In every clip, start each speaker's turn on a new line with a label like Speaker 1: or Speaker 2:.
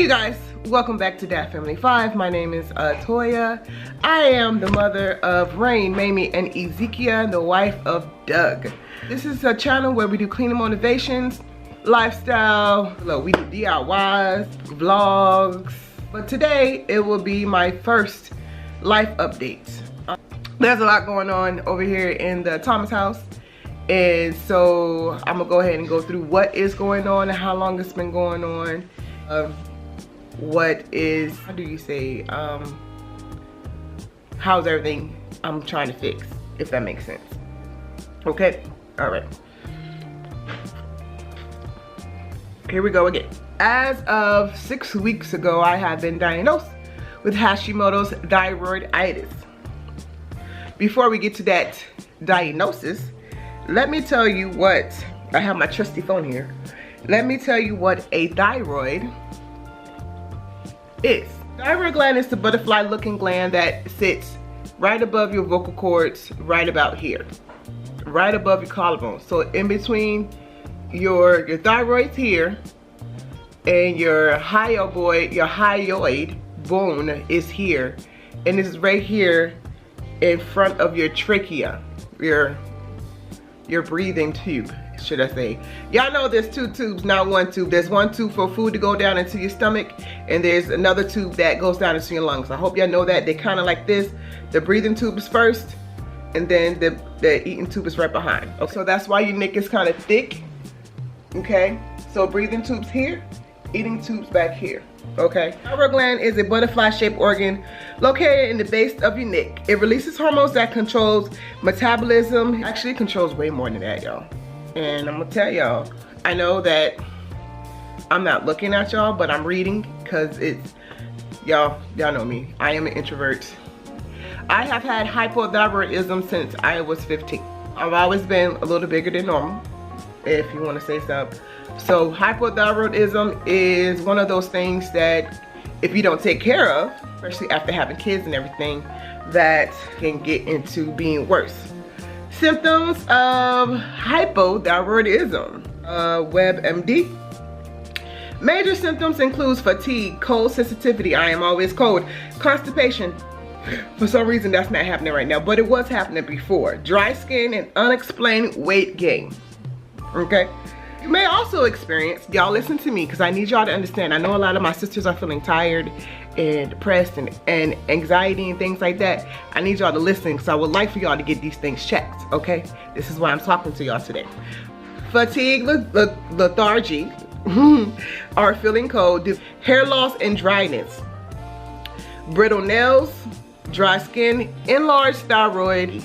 Speaker 1: Hey you guys, welcome back to DAT Family 5. My name is Atoya. I am the mother of Rayne, Mamie, and Ezekia, the wife of Doug. This is a channel where we do cleaning motivations, lifestyle, look, we do DIYs, vlogs. But today it will be my first life updates. There's a lot going on over here in the Thomas house. And so I'm gonna go ahead and go through what is going on and how long it's been going on. What is, how do you say, how's everything I'm trying to fix, if that makes sense. Okay, all right. Here we go again. As of 6 weeks ago, I have been diagnosed with Hashimoto's thyroiditis. Before we get to that diagnosis, let me tell you what, I have my trusty phone here. Let me tell you what a thyroid is. Thyroid gland is the butterfly looking gland that sits right above your vocal cords, right about here, right above your collarbone. So in between your thyroid's here and your hyoid bone is here, and this is right here in front of your trachea, your breathing tube, should I say. Y'all know there's two tubes, not one tube. There's one tube for food to go down into your stomach, and there's another tube that goes down into your lungs. I hope y'all know that. They kind of like this. The breathing tube is first, and then the eating tube is right behind. Okay, so that's why your neck is kind of thick, okay? So breathing tubes here, eating tubes back here, okay? Thyroid gland is a butterfly-shaped organ located in the base of your neck. It releases hormones that controls metabolism. Actually, it controls way more than that, y'all. And I'm gonna tell y'all, I know that I'm not looking at y'all, but I'm reading, because it's, y'all know me. I am an introvert. I have had hypothyroidism since I was 15. I've always been a little bigger than normal, if you want to say so. So hypothyroidism is one of those things that if you don't take care of, especially after having kids and everything, that can get into being worse. Symptoms of hypothyroidism, WebMD. Major symptoms include fatigue, cold sensitivity, I am always cold, constipation. For some reason that's not happening right now, but it was happening before. Dry skin and unexplained weight gain, okay? You may also experience, y'all listen to me, because I need y'all to understand. I know a lot of my sisters are feeling tired and depressed and anxiety and things like that. I need y'all to listen, because I would like for y'all to get these things checked, okay? This is why I'm talking to y'all today. Fatigue, lethargy, or feeling cold, hair loss and dryness, brittle nails, dry skin, enlarged thyroid,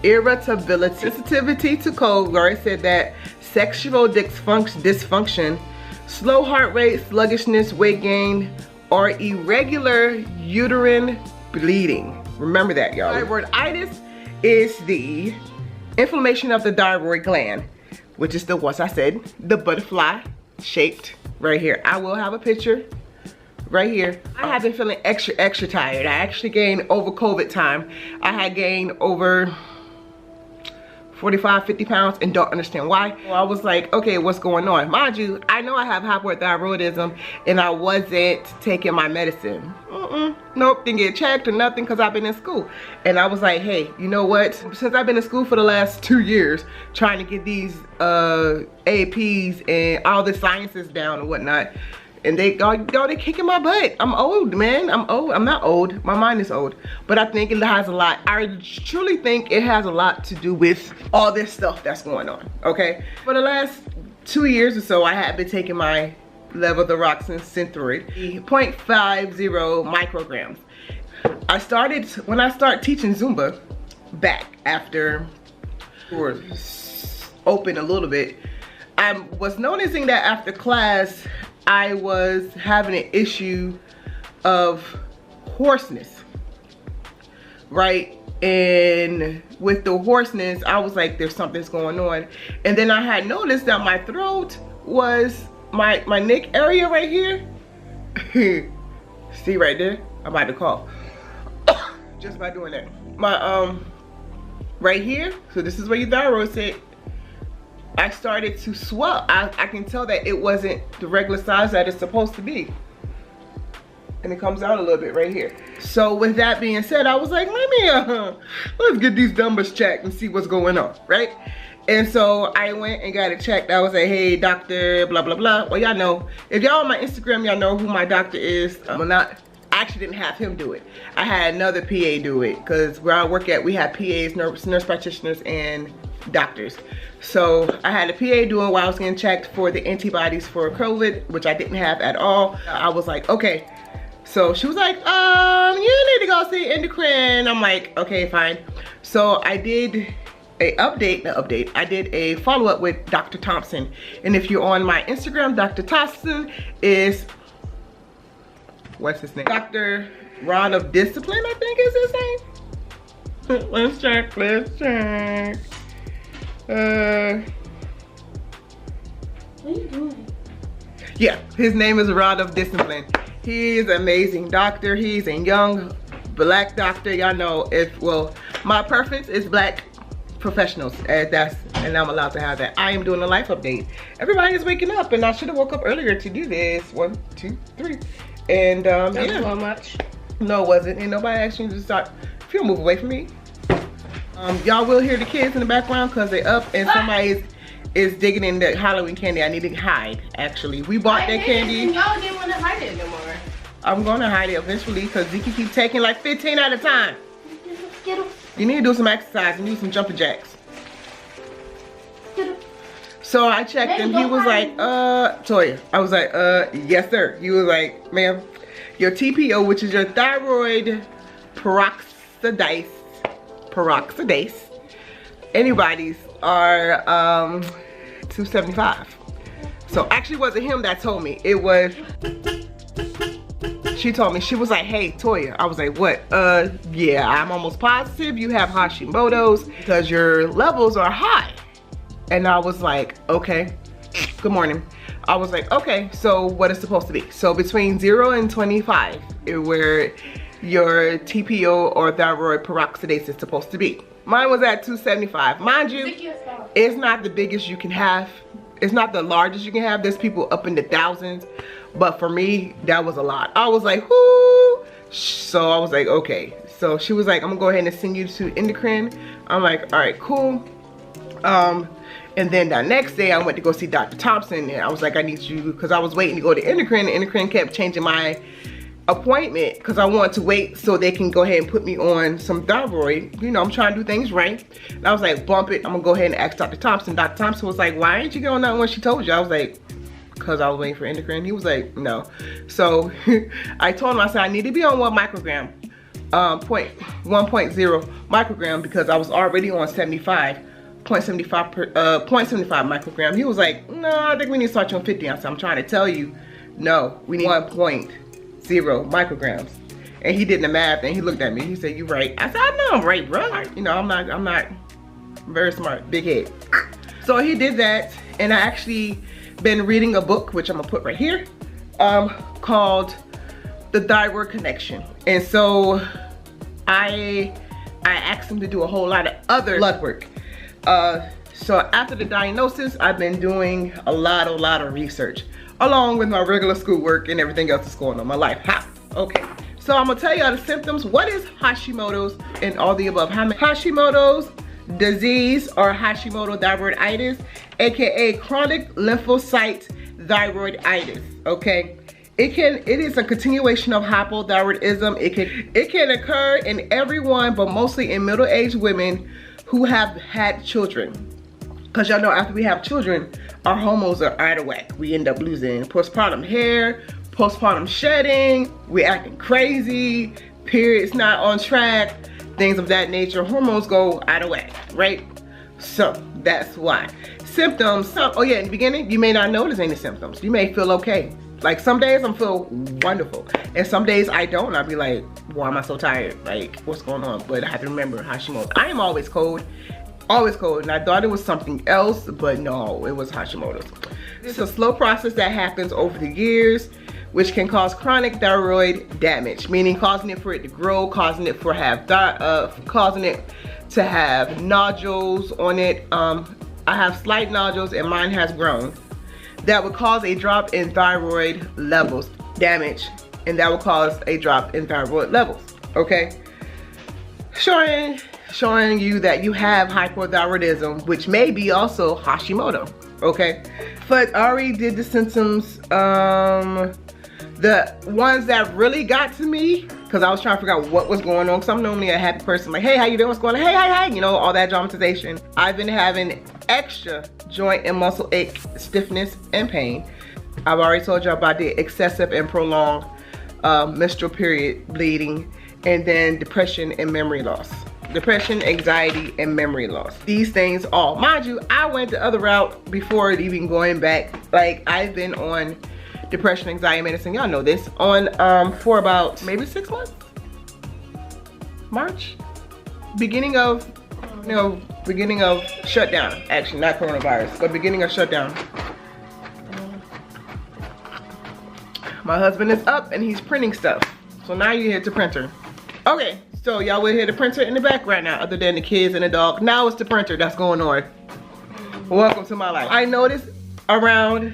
Speaker 1: irritability, sensitivity to cold, where I said that, sexual dysfunction, slow heart rate, sluggishness, weight gain, or irregular uterine bleeding. Remember that, y'all. Thyroiditis is the inflammation of the thyroid gland, which is the, once I said, the butterfly shaped right here. I will have a picture right here. I have been feeling extra tired. I actually gained over COVID time. I had gained over 45, 50 pounds and don't understand why. So I was like, okay, what's going on? Mind you, I know I have hypothyroidism and I wasn't taking my medicine. Nope, didn't get checked or nothing, because I've been in school. And I was like, hey, you know what? Since I've been in school for the last 2 years, trying to get these APs and all the sciences down and whatnot, and they kicking my butt. I'm old, man. I'm old. I'm not old. My mind is old. But I think it has a lot. I truly think it has a lot to do with all this stuff that's going on, okay? For the last 2 years or so, I have been taking my levothyroxine Synthroid, 0.50 micrograms. When I started teaching Zumba back after we were open a little bit, I was noticing that after class, I was having an issue of hoarseness, right? And with the hoarseness, I was like, there's something's going on. And then I had noticed that my throat was, my neck area right here. See right there? I'm about to cough. Just by doing that. My, right here, so this is where your thyroid sit. I started to swell. I can tell that it wasn't the regular size that it's supposed to be. and it comes out a little bit right here. So with that being said, I was like, let me let's get these numbers checked and see what's going on, right? And so I went and got it checked. I was like, hey, doctor, blah, blah, blah. Well, y'all know, if y'all on my Instagram, y'all know who my doctor is. I actually didn't have him do it. I had another PA do it, because where I work at, we have PAs, nurse practitioners, and doctors. So I had a PA doing while I was getting checked for the antibodies for COVID, which I didn't have at all. I was like, okay. So she was like, you need to go see endocrine. I'm like, okay, fine. So I did I did a follow-up with Dr. Thompson. And if you're on my Instagram, Dr. Thompson is, what's his name? Dr. Rod of Discipline, I think is his name. Let's check. What are you doing? Yeah, his name is Rod of Discipline. He's an amazing doctor. He's a young black doctor. Y'all know, well, my preference is black professionals, and I'm allowed to have that. I am doing a life update. Everybody is waking up, and I should have woke up earlier to do this. 1, 2, 3. And
Speaker 2: that was so much.
Speaker 1: No, it wasn't. And nobody asked me to start. If you move away from me. Y'all will hear the kids in the background because they're up, and somebody is digging in the Halloween candy. I need to hide, actually. We bought that candy.
Speaker 2: Y'all didn't want to hide it no more.
Speaker 1: I'm going to hide it eventually because Ezekia keeps taking like 15 at a time.
Speaker 2: Get him.
Speaker 1: You need to do some exercise and do some jumping jacks. So I checked him. He was like, Toya. I was like, yes, sir. He was like, ma'am, your TPO, which is your thyroid peroxidase antibodies are 275. So actually it wasn't him that told me. It was, she told me. She was like, hey, Toya. I was like, what? Yeah, I'm almost positive you have Hashimoto's because your levels are high. And I was like, okay, good morning. I was like, okay, so what is supposed to be? So between 0 and 25, where your TPO or thyroid peroxidase is supposed to be. Mine was at 275. Mind you, it's not the biggest you can have. It's not the largest you can have. There's people up in the thousands. But for me, that was a lot. I was like, whoo. So I was like, okay. So she was like, I'm gonna go ahead and send you to endocrine. I'm like, all right, cool. And then the next day I went to go see Dr. Thompson, and I was like, I need you, because I was waiting to go to endocrine. Endocrine kept changing my appointment because I wanted to wait so they can go ahead and put me on some thyroid. You know, I'm trying to do things right. And I was like, bump it. I'm gonna go ahead and ask Dr. Thompson. Dr. Thompson was like, why ain't you going on that when she told you? I was like, because I was waiting for endocrine. He was like, no. So I told him, I said, I need to be on 1 microgram, 1.0 microgram, because I was already on 0.75 microgram. He was like, no, I think we need to start you on 50. I said, I'm trying to tell you, no, we need 1.0 micrograms. And he did the math and he looked at me. He said, you right. I said, I know I'm right, bro. You know, I'm not very smart, big head. So he did that, and I actually been reading a book, which I'm gonna put right here, called The Thyroid Connection. And so I asked him to do a whole lot of other blood work. So after the diagnosis, I've been doing a lot of research, along with my regular schoolwork and everything else that's going on in my life. Okay. So I'm gonna tell y'all the symptoms. What is Hashimoto's and all the above? Hashimoto's disease, or Hashimoto thyroiditis, aka chronic lymphocyte thyroiditis. Okay. It is a continuation of hypothyroidism. It can occur in everyone, but mostly in middle-aged women who have had children. Because y'all know, after we have children, our hormones are out of whack. We end up losing postpartum hair, postpartum shedding, we're acting crazy, periods not on track, things of that nature. Hormones go out of whack, right? So that's why. Symptoms, oh yeah, in the beginning, you may not notice any symptoms. You may feel okay. Like some days I'm feel wonderful, and some days I don't. I'll be like, why am I so tired? Like, what's going on? But I have to remember Hashimoto. I am always cold, and I thought it was something else, but no, it was Hashimoto's. It's a slow process that happens over the years, which can cause chronic thyroid damage, meaning causing it for it to grow, causing it to have nodules on it. I have slight nodules, and mine has grown. That would cause a drop in thyroid levels, damage and that will cause a drop in thyroid levels, okay? Showing you that you have hypothyroidism, which may be also Hashimoto, okay? But I already did the symptoms. The ones that really got to me, because I was trying to figure out what was going on, because I'm normally a happy person, like, hey, how you doing, what's going on, hey, you know, all that dramatization. I've been having extra joint and muscle ache, stiffness, and pain. I've already told you about the excessive and prolonged menstrual period bleeding, and then depression and memory loss. Depression, anxiety, and memory loss. These things all, mind you, I went the other route before even going back. Like, I've been on depression, anxiety medicine, y'all know this, on for about maybe 6 months. March, beginning of shutdown. Actually, not coronavirus, but beginning of shutdown. My husband is up and he's printing stuff. So now you hit the printer. Okay, so y'all will hear the printer in the background now, other than the kids and the dog. Now it's the printer that's going on. Welcome to my life. I noticed around,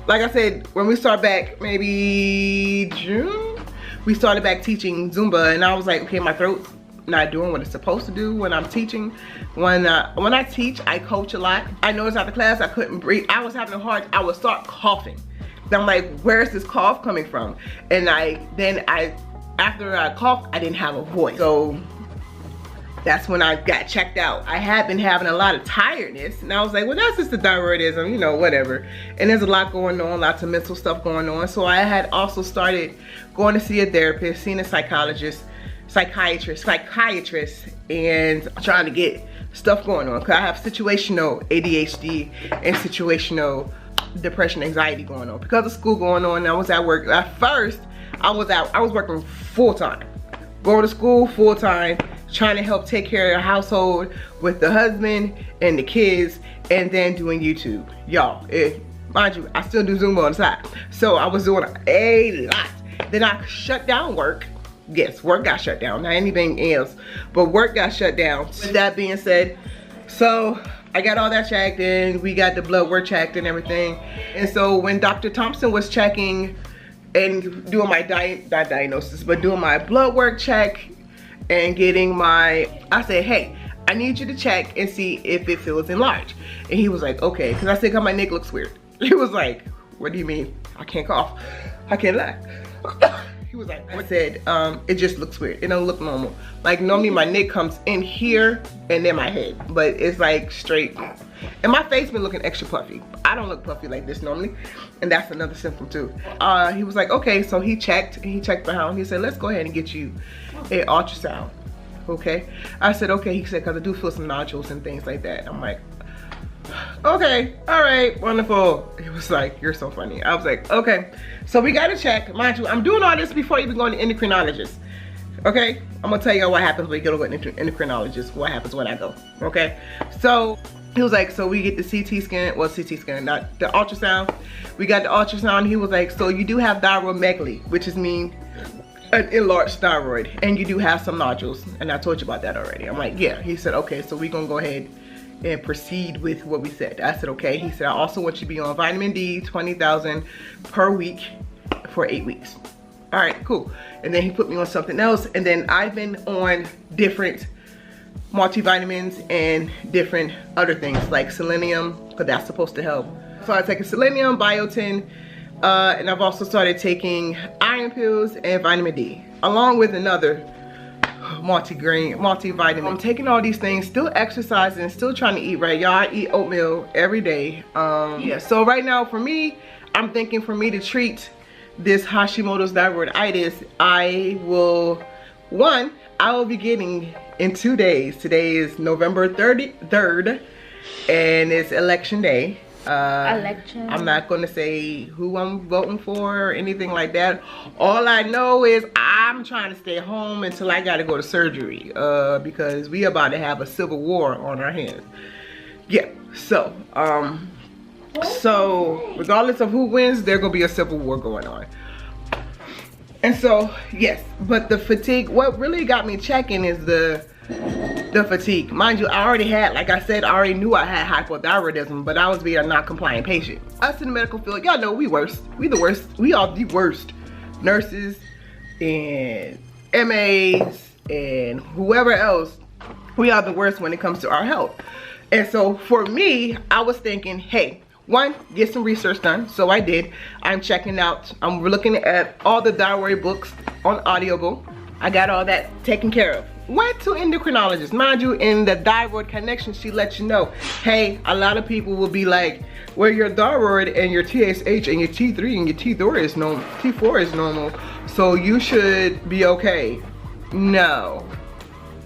Speaker 1: like I said, when we start back, maybe June, we started back teaching Zumba, and I was like, okay, my throat's not doing what it's supposed to do when I'm teaching. When I teach, I coach a lot. I noticed after class, I couldn't breathe. I was having a hard, I would start coughing. Then I'm like, where's this cough coming from? And after I coughed, I didn't have a voice. So that's when I got checked out. I had been having a lot of tiredness, and I was like, well, that's just the thyroidism, you know, whatever. And there's a lot going on, lots of mental stuff going on. So I had also started going to see a therapist, seeing a psychiatrist, and trying to get stuff going on. Cause I have situational ADHD and situational depression, anxiety going on. Because of school going on, I was at work. At first, I was working full-time. Going to school full-time, trying to help take care of the household with the husband and the kids, and then doing YouTube. Y'all, mind you, I still do Zumba on the side. So I was doing a lot. Then I shut down work. Yes, work got shut down, not anything else, but work got shut down. With that being said, so I got all that checked, and we got the blood work checked and everything. And so when Dr. Thompson was checking and doing my doing my blood work check and getting my, I said, hey, I need you to check and see if it feels enlarged. And he was like, okay, because I said, cause my neck looks weird. He was like, what do you mean? I can't cough, I can't laugh. He was like, I said, it just looks weird. It don't look normal. Like normally my neck comes in here and then my head, but it's like straight. And my face been looking extra puffy. I don't look puffy like this normally. And that's another symptom too. He was like, okay, so he checked behind. He said, let's go ahead and get you an ultrasound. Okay. I said, okay. He said, cause I do feel some nodules and things like that. I'm like, okay, all right, wonderful. He was like, you're so funny. I was like, okay. So we got to check. Mind you, I'm doing all this before even going to endocrinologist. Okay, I'm gonna tell you what happens when you go to an endocrinologist, what happens when I go, okay? So he was like, so we get the CT scan, well, CT scan, not the ultrasound. We got the ultrasound. He was like, so you do have thyromegaly, which is mean an enlarged thyroid, and you do have some nodules. And I told you about that already. I'm like, yeah. He said, okay, so we're gonna go ahead and proceed with what we said. I said, okay. He said, I also want you to be on vitamin D, 20,000 per week for 8 weeks. All right, cool. And then he put me on something else. And then I've been on different multivitamins and different other things like selenium, because that's supposed to help. So I take a selenium, biotin, and I've also started taking iron pills and vitamin D, along with another multivitamin. I'm taking all these things, still exercising, still trying to eat right. Y'all, I eat oatmeal every day. Yeah, so right now for me, I'm thinking for me to treat this Hashimoto's thyroiditis, I will be getting in 2 days. Today is November 3rd, and it's election day. I'm not gonna say who I'm voting for or anything like that. All I know is I'm trying to stay home until I gotta go to surgery, because we about to have a civil war on our hands. Yeah, so regardless of who wins, there's gonna be a civil war going on. And so yes, but the fatigue, what really got me checking is the fatigue. Mind you, I already had, like I said, I already knew I had hypothyroidism, but I was being a non-compliant patient. Us in the medical field, y'all know we worst. We the worst. We are the worst nurses and MAs and whoever else, we are the worst when it comes to our health. And so for me, I was thinking, hey, one, get some research done. So I did. I'm checking out, I'm looking at all the thyroid books on Audible. I got all that taken care of. Went to endocrinologist. Mind you, in the thyroid connection, she lets you know, hey, a lot of people will be like, well, your thyroid and your TSH and your T3 and your T4 is normal, T4 is normal, so you should be okay. No.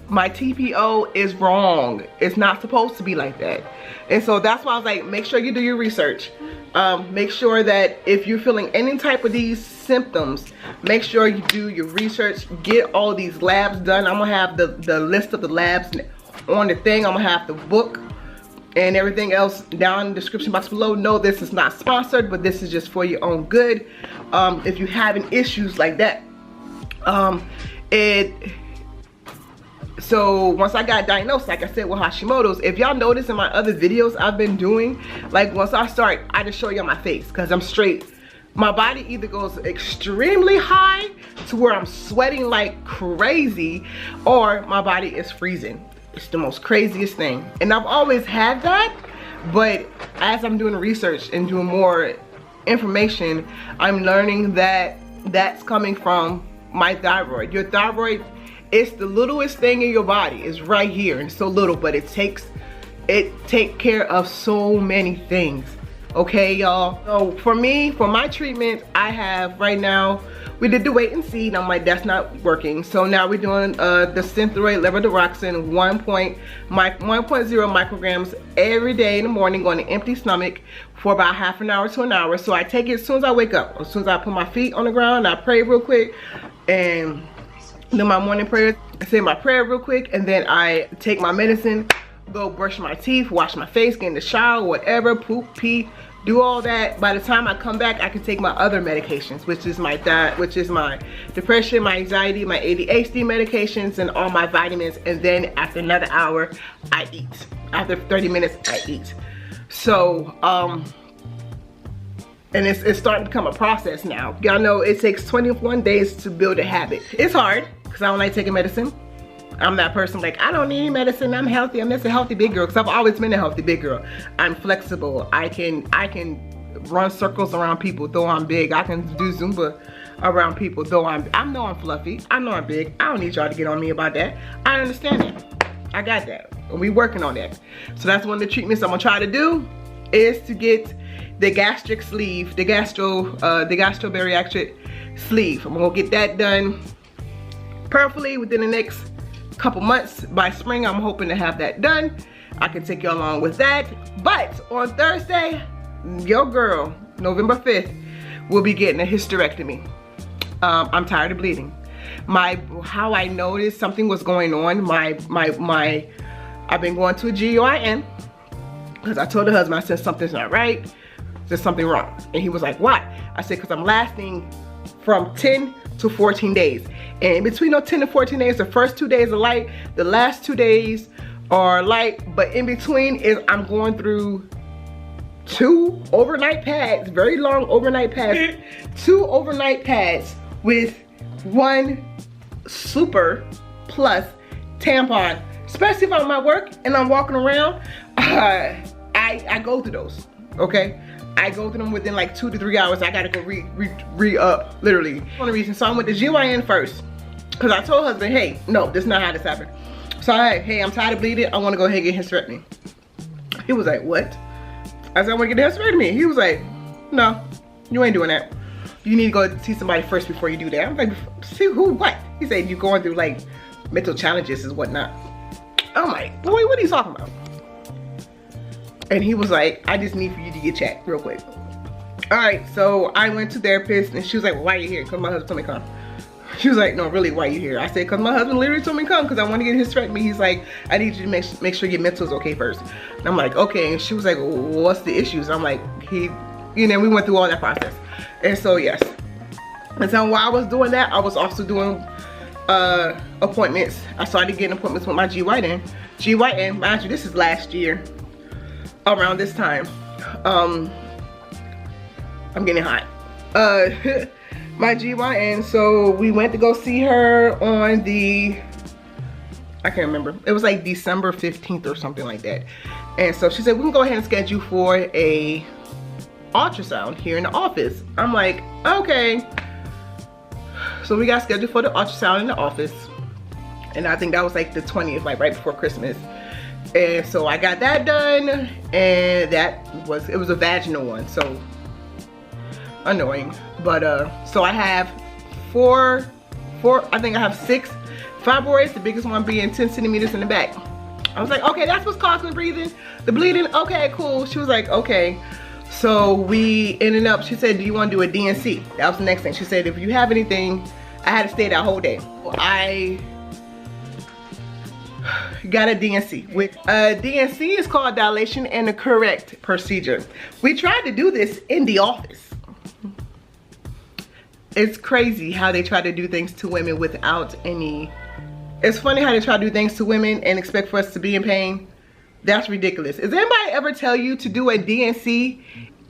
Speaker 1: My TPO is wrong. It's not supposed to be like that. And so that's why I was like, make sure you do your research. Make sure that if you're feeling any type of these symptoms, make sure you do your research. Get all these labs done. I'm gonna have the list of the labs on the thing. I'm gonna have the book and everything else down in the description box below. No, this is not sponsored, but this is just for your own good. If you're having issues like that, so once I got diagnosed, like I said, with Hashimoto's, if y'all notice in my other videos I've been doing, like once I start, I just show y'all my face because I'm straight. My body either goes extremely high to where I'm sweating like crazy, or my body is freezing. It's the most craziest thing. And I've always had that, but as I'm doing research and doing more information, I'm learning that that's coming from my thyroid. Your thyroid, it's the littlest thing in your body. It's right here, and it's so little, but it takes care of so many things. Okay, y'all. So for me, for my treatment, I have right now, we did the wait and see, and I'm like, that's not working. So now we're doing the Synthroid Levothyroxine 1.0 micrograms every day in the morning on an empty stomach for about half an hour to an hour. So I take it as soon as I wake up. As soon as I put my feet on the ground, I pray real quick and do my morning prayer. I say my prayer real quick, and then I take my medicine, go brush my teeth, wash my face, get in the shower, whatever, poop, pee, do all that. By the time I come back, I can take my other medications, which is my depression, my anxiety, my ADHD medications, and all my vitamins. And then after another hour, I eat. After 30 minutes, I eat. So, and it's starting to become a process now. Y'all know it takes 21 days to build a habit. It's hard, because I don't like taking medicine. I'm that person like, I don't need medicine, I'm healthy, I'm just a healthy big girl, because I've always been a healthy big girl. I'm flexible, I can run circles around people, though I'm big. I can do Zumba around people, though I know I'm fluffy, I know I'm big. I don't need y'all to get on me about that. I understand that, I got that, and we working on that. So that's one of the treatments I'm gonna try to do, is to get the gastric sleeve, the gastrobariatric sleeve. I'm gonna get that done perfectly within the next couple months. By spring, I'm hoping to have that done. I can take you along with that. But on Thursday, your girl, November 5th, will be getting a hysterectomy. I'm tired of bleeding. How I noticed something was going on, I've been going to a GYN, because I told the husband, I said, something's not right, there's something wrong. And he was like, why? I said, because I'm lasting from 10 to 14 days. And in between those 10 to 14 days, the first 2 days are light, the last 2 days are light, but in between is I'm going through 2 overnight pads, very long overnight pads, 2 overnight pads with 1 super plus tampon. Especially if I'm at work and I'm walking around, I go through those, okay? I go through them within like 2 to 3 hours. I gotta go re-up, literally. One reason, so I went to GYN first, because I told husband, hey, no, this is not how this happened. So hey, I'm tired of bleeding, I wanna go ahead and get hysterectomy. He was like, what? I said, I wanna get the hysterectomy. He was like, no, you ain't doing that. You need to go see somebody first before you do that. I'm like, see who, what? He said, you're going through like mental challenges and whatnot. I'm like, boy, what are you talking about? And he was like, I just need for you to get checked real quick. All right, so I went to therapist, and she was like, well, why are you here? Because my husband told me to come. She was like, no, really, why are you here? I said, because my husband literally told me to come, because I want to get hysterectomy. He's like, I need you to make sure your mental is okay first. And I'm like, okay. And she was like, well, what's the issues? I'm like, we went through all that process. And so, yes. And so while I was doing that, I was also doing appointments. I started getting appointments with my GYN. GYN, mind you, this is last year. Around this time, I'm getting hot. my GYN. So we went to go see her on the, I can't remember. It was like December 15th or something like that. And so she said, we can go ahead and schedule for a ultrasound here in the office. I'm like, okay. So we got scheduled for the ultrasound in the office. And I think that was like the 20th, like right before Christmas. And so I got that done, and it was a vaginal one, so annoying. But so I have four, I think I have 6 fibroids, the biggest one being 10 centimeters in the back. I was like, okay, that's what's causing the bleeding. Okay, cool. She was like, okay. So we ended up, she said, do you want to do a DNC? That was the next thing. She said, if you have anything, I had to stay that whole day. I got a DNC. With DNC is called dilation and a correct procedure. We tried to do this in the office. It's crazy how they try to do things to women without any. It's funny how they try to do things to women and expect for us to be in pain. That's ridiculous. Does anybody ever tell you to do a DNC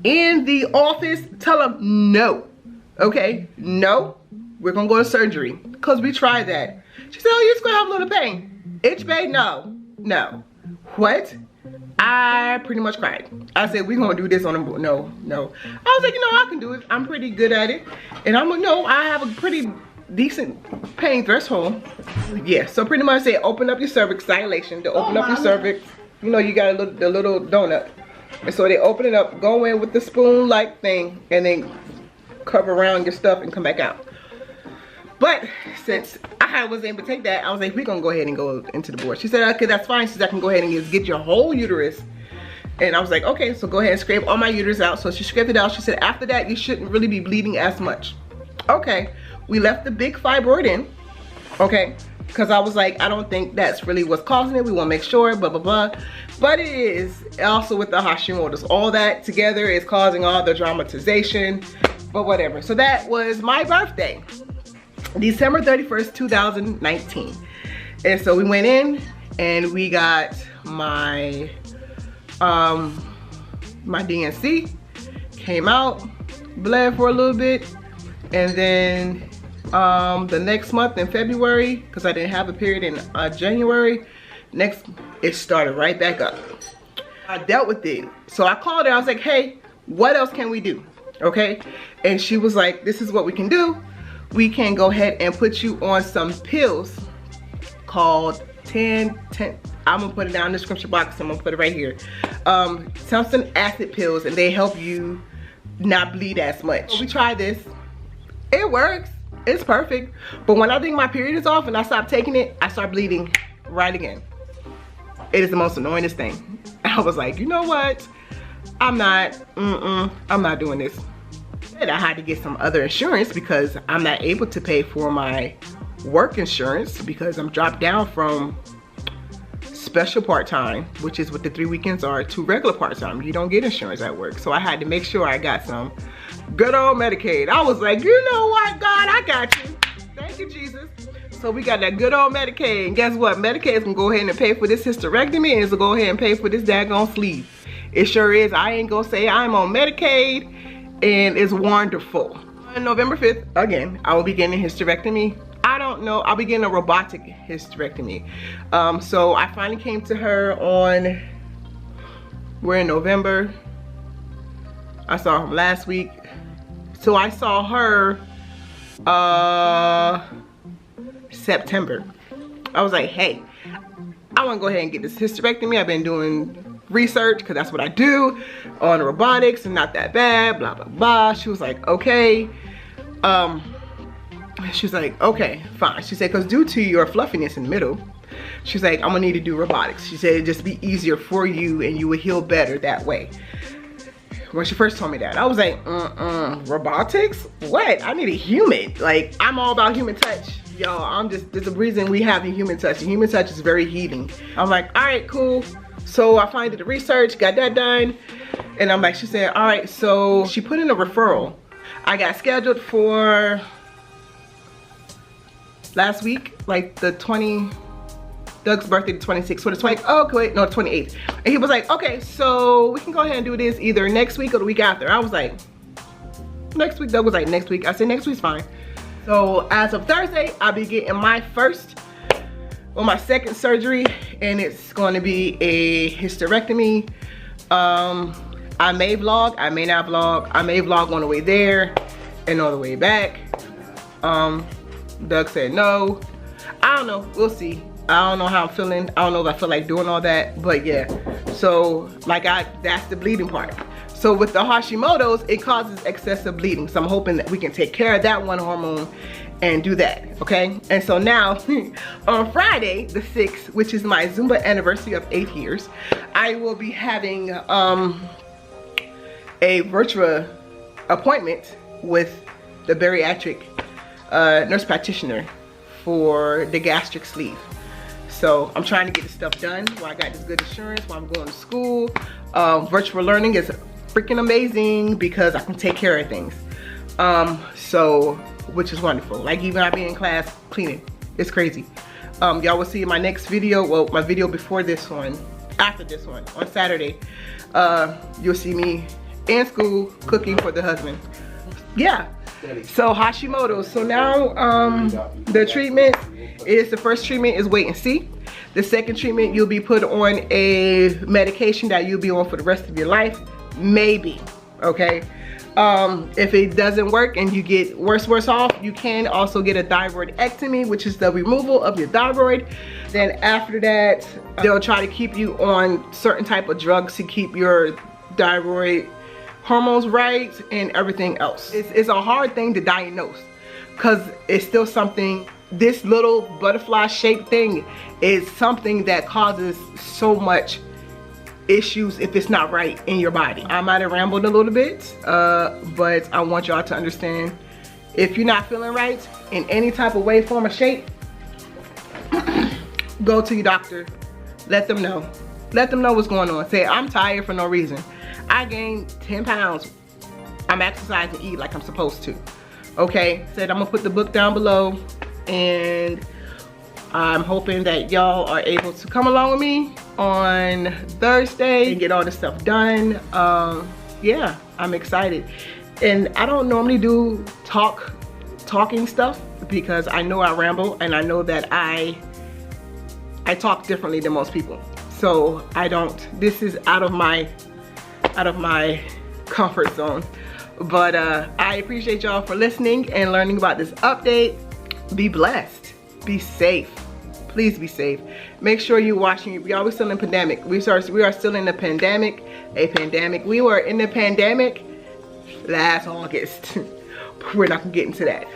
Speaker 1: in the office? Tell them no. Okay, no. We're gonna go to surgery because we tried that. She said, oh, you're just gonna have a little pain. Itch pain? No, no. What? I pretty much cried. I said, we're gonna do this on a, no. I was like, you know, I can do it. I'm pretty good at it. And I'm like, no, I have a pretty decent pain threshold. Yeah, so pretty much they open up your cervix, dilation, to open up your cervix. You know, you got the little donut. And so they open it up, go in with the spoon-like thing, and then cover around your stuff and come back out. But since I wasn't able to take that, I was like, we're gonna go ahead and go into the board. She said, okay, that's fine. She said, I can go ahead and just get your whole uterus. And I was like, okay, so go ahead and scrape all my uterus out. So she scraped it out. She said, after that, you shouldn't really be bleeding as much. Okay, we left the big fibroid in, okay? Because I was like, I don't think that's really what's causing it. We wanna make sure, blah, blah, blah. But it is also with the Hashimoto's. All that together is causing all the dramatization, but whatever. So that was my birthday. December 31st, 2019. And so we went in and we got my my DNC, came out, bled for a little bit, and then the next month in February, because I didn't have a period in January, it started right back up. I dealt with it. So I called her, I was like, hey, what else can we do? Okay, and she was like, this is what we can do. We can go ahead and put you on some pills called 10, I'm gonna put it down in the description box. I'm gonna put it right here. Tungsten acid pills, and they help you not bleed as much. So we tried this. It works. It's perfect. But when I think my period is off and I stop taking it, I start bleeding right again. It is the most annoyingest thing. I was like, you know what? I'm not doing this. And I had to get some other insurance because I'm not able to pay for my work insurance because I'm dropped down from special part-time, which is what the 3 weekends are, to regular part-time. You don't get insurance at work. So I had to make sure I got some good old Medicaid. I was like, you know what, God, I got you. Thank you, Jesus. So we got that good old Medicaid. And guess what? Medicaid is gonna go ahead and pay for this hysterectomy, and it's gonna go ahead and pay for this daggone sleeve. It sure is. I ain't gonna say I'm on Medicaid, and it's wonderful. On November 5th, again, I will be getting a hysterectomy. I don't know, I'll be getting a robotic hysterectomy. So I finally came to her on, we're in November. I saw her last week. So I saw her September. I was like, hey, I wanna go ahead and get this hysterectomy. I've been doing research, because that's what I do, on robotics, and not that bad, blah, blah, blah. She was like, okay. She was like, okay, fine. She said, because due to your fluffiness in the middle, she's like, I'm gonna need to do robotics. She said it'd just be easier for you and you would heal better that way. When she first told me that, I was like, robotics? What? I need a human. Like, I'm all about human touch. Y'all, there's a reason we have a human touch. And human touch is very healing. I'm like, all right, cool. So I finally did the research, got that done. And I'm like, she said, all right, so she put in a referral. I got scheduled for last week, like the Doug's birthday, the 26th, so the 20th, oh wait, no, the 28th. And he was like, okay, so we can go ahead and do this either next week or the week after. I was like, next week. Doug was like, next week. I said, next week's fine. So as of Thursday, I'll be getting my second surgery, and it's going to be a hysterectomy. I may vlog, I may not vlog. I may vlog on the way there and on the way back. Doug said no. I don't know, we'll see. I don't know how I'm feeling. I don't know if I feel like doing all that, but yeah. So like that's the bleeding part. So with the Hashimoto's, it causes excessive bleeding. So I'm hoping that we can take care of that one hormone and do that, okay? And so now, on Friday, the 6th, which is my Zumba anniversary of 8 years, I will be having a virtual appointment with the bariatric nurse practitioner for the gastric sleeve. So I'm trying to get this stuff done while I got this good insurance, while I'm going to school. Virtual learning is freaking amazing because I can take care of things. So, which is wonderful. Like even I be in class cleaning, it's crazy. Y'all will see in my next video, well, my video before this one, after this one, on Saturday, you'll see me in school cooking for the husband. Yeah. So Hashimoto's. So now the treatment is, the first treatment is wait and see. The second treatment, you'll be put on a medication that you'll be on for the rest of your life, maybe, okay? If it doesn't work and you get worse off, you can also get a thyroidectomy, which is the removal of your thyroid. Then after that, they'll try to keep you on certain type of drugs to keep your thyroid hormones right and everything else. It's a hard thing to diagnose because it's still something, this little butterfly shaped thing is something that causes so much issues if it's not right in your body. I might have rambled a little bit, but I want y'all to understand, if you're not feeling right in any type of way, form, or shape, go to your doctor. Let them know. Let them know what's going on. Say, I'm tired for no reason. I gained 10 pounds. I'm exercising, eat like I'm supposed to. Okay, said I'm gonna put the book down below, and I'm hoping that y'all are able to come along with me on Thursday and get all this stuff done. Yeah, I'm excited. And I don't normally do talking stuff because I know I ramble, and I know that I talk differently than most people. So I don't, this is out of my comfort zone. But I appreciate y'all for listening and learning about this update. Be blessed, be safe. Please be safe. Make sure you're watching. We are still in pandemic. We are still in the pandemic. We were in the pandemic last August. We're not gonna get into that.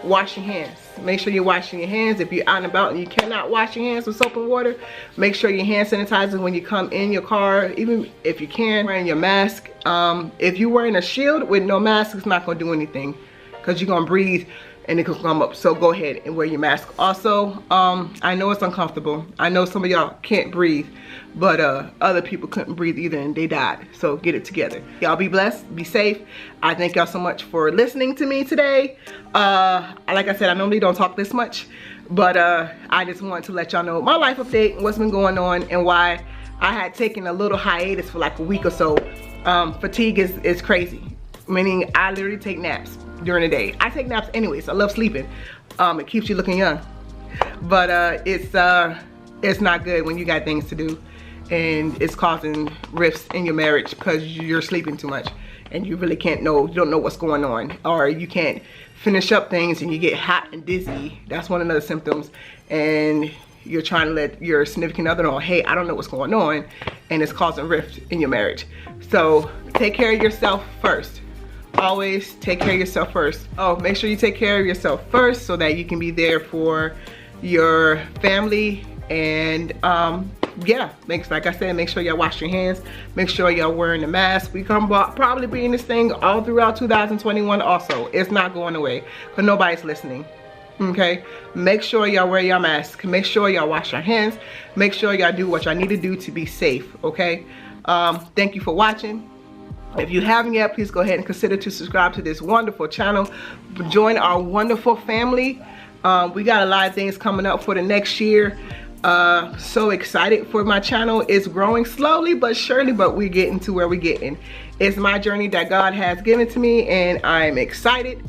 Speaker 1: Wash your hands. Make sure you're washing your hands. If you're out and about and you cannot wash your hands with soap and water, make sure your hand sanitizer when you come in your car, even if you can, wearing your mask. If you're wearing a shield with no mask, it's not gonna do anything because you're gonna breathe and it could come up. So go ahead and wear your mask. Also, I know it's uncomfortable. I know some of y'all can't breathe, but other people couldn't breathe either and they died. So get it together. Y'all be blessed, be safe. I thank y'all so much for listening to me today. Like I said, I normally don't talk this much, but I just wanted to let y'all know my life update, what's been going on, and why I had taken a little hiatus for like a week or so. Fatigue is crazy, meaning I literally take naps during the day. I take naps anyways. I love sleeping. It keeps you looking young, but it's not good when you got things to do and it's causing rifts in your marriage because you're sleeping too much and you really you don't know what's going on, or you can't finish up things and you get hot and dizzy. That's one of the symptoms, and you're trying to let your significant other know, hey, I don't know what's going on, and it's causing rift in your marriage. So take care of yourself first. Always take care of yourself first. Oh, make sure you take care of yourself first so that you can be there for your family. And yeah, like I said, make sure y'all wash your hands. Make sure y'all wearing the mask. We probably be in this thing all throughout 2021 also. It's not going away because nobody's listening. Okay, make sure y'all wear your mask. Make sure y'all wash your hands. Make sure y'all do what y'all need to do to be safe. Okay, thank you for watching. If you haven't yet, please go ahead and consider to subscribe to this wonderful channel. Join our wonderful family. We got a lot of things coming up for the next year. So excited for my channel. It's growing slowly but surely, but we're getting to where we're getting. It's my journey that God has given to me, and I'm excited.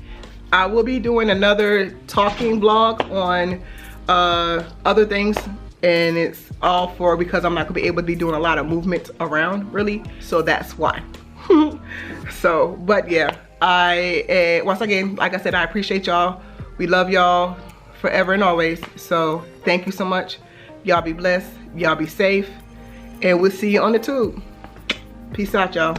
Speaker 1: I will be doing another talking vlog on other things, and it's all for because I'm not gonna be able to be doing a lot of movement around really, so that's why. So, but yeah, once again, like I said, I appreciate y'all. We love y'all forever and always. So thank you so much. Y'all be blessed, y'all be safe, and we'll see you on the tube. Peace out, y'all.